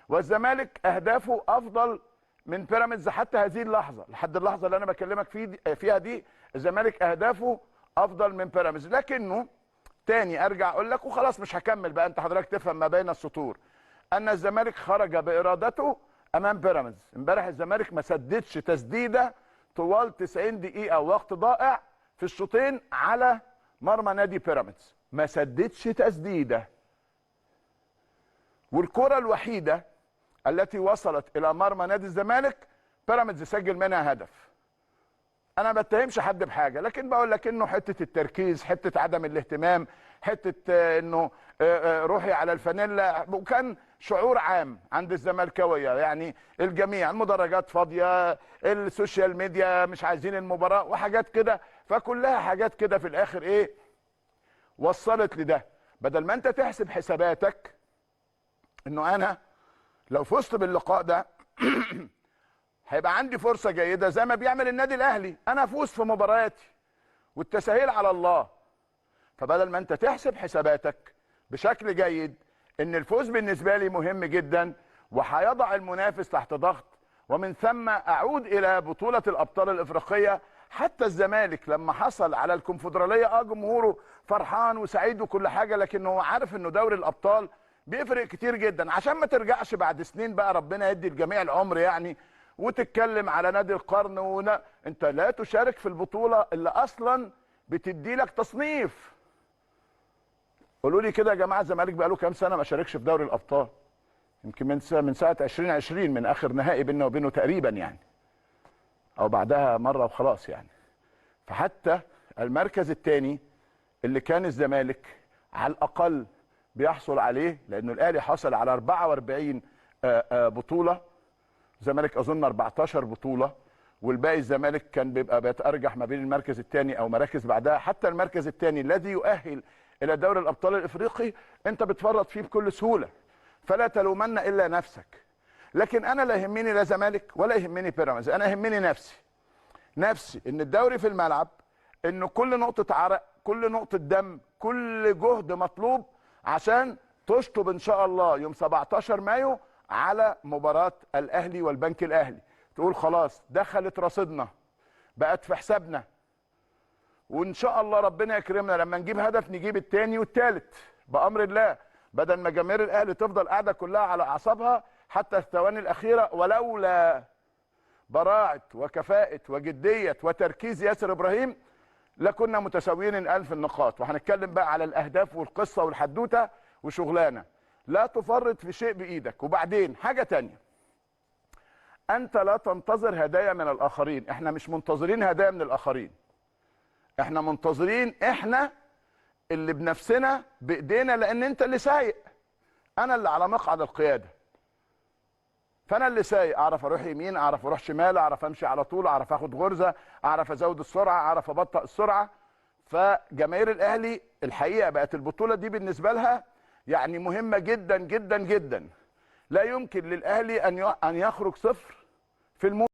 والزمالك اهدافه افضل من بيراميدز حتى هذه اللحظه، لحد اللحظه اللي انا بكلمك فيها دي الزمالك اهدافه افضل من بيراميدز. لكنه تاني ارجع اقول لك وخلاص مش هكمل بقى، انت حضرتك تفهم ما بين السطور ان الزمالك خرج بارادته امام بيراميدز. امبارح الزمالك ما سددش تسديده طوال 90 دقيقه، وقت ضائع في الشوطين على مرمى نادي بيراميدز، ما سددش تسديده. والكره الوحيده التي وصلت الى مرمى نادي الزمالك بيراميدز سجل منها هدف. انا ما بتهمش حد بحاجه، لكن بقول لك انه حته التركيز، حته عدم الاهتمام، حته انه روحي على الفانيلا، وكان شعور عام عند الزملكاويه، يعني الجميع، المدرجات فاضيه، السوشيال ميديا مش عايزين المباراه وحاجات كده، فكلها حاجات كده في الاخر ايه وصلت لده. بدل ما انت تحسب حساباتك انه انا لو فزت باللقاء ده هيبقى عندي فرصه جيده زي ما بيعمل النادي الاهلي، انا افوز في مبارياتي والتسهيل على الله. فبدل ما انت تحسب حساباتك بشكل جيد ان الفوز بالنسبه لي مهم جدا وهيضع المنافس تحت ضغط، ومن ثم اعود الى بطوله الابطال الافريقيه. حتى الزمالك لما حصل على الكونفدراليه جمهوره فرحان وسعيد وكل حاجه، لكن هو عارف انه دوري الابطال بيفرق كتير جدا. عشان ما ترجعش بعد سنين بقى، ربنا يدي الجميع العمر يعني، وتتكلم على نادي القرن انت لا تشارك في البطوله اللي اصلا بتدي لك تصنيف. قولوا لي كده يا جماعه، الزمالك بقى له كام سنه ما شاركش في دوري الابطال؟ يمكن من ساعه 2020، من اخر نهائي بيننا وبينه تقريبا يعني، او بعدها مره وخلاص يعني. فحتى المركز الثاني اللي كان الزمالك على الاقل بيحصل عليه، لانه الاهلي حصل على 44 بطوله، الزمالك اظن 14 بطوله، والباقي الزمالك كان بيبقى بيتارجح ما بين المركز الثاني او مراكز بعدها. حتى المركز الثاني الذي يؤهل الى دوري الابطال الافريقي انت بتفرط فيه بكل سهوله، فلا تلومن الا نفسك. لكن انا لا يهمني لا زمالك ولا يهمني بيراميدز، انا يهمني نفسي ان الدوري في الملعب، ان كل نقطه عرق، كل نقطه دم، كل جهد مطلوب عشان تشطب ان شاء الله يوم 17 مايو على مباراه الاهلي والبنك الاهلي. تقول خلاص دخلت رصيدنا، بقت في حسابنا، وان شاء الله ربنا يكرمنا لما نجيب هدف نجيب الثاني والثالث بامر الله، بدل ما جماهير الاهلي تفضل قاعده كلها على اعصابها حتى الثواني الاخيره. ولولا براعه وكفاءه وجديه وتركيز ياسر ابراهيم لكنا متساويين الالف النقاط. وهنتكلم بقى على الاهداف والقصه والحدوته وشغلانه. لا تفرط في شيء بايدك. وبعدين حاجه تانية، انت لا تنتظر هدايا من الاخرين. احنا مش منتظرين هدايا من الاخرين، احنا منتظرين احنا اللي بنفسنا بايدينا، لان انت اللي سايق، انا اللي على مقعد القياده، فانا اللي سايق، اعرف اروح يمين، اعرف اروح شمال، اعرف امشي على طول، اعرف اخد غرزه، اعرف ازود السرعه، اعرف ابطئ السرعه. فجماهير الاهلي الحقيقه بقت البطوله دي بالنسبه لها يعني مهمه جدا جدا جدا. لا يمكن للاهلي ان يخرج صفر في الموسم.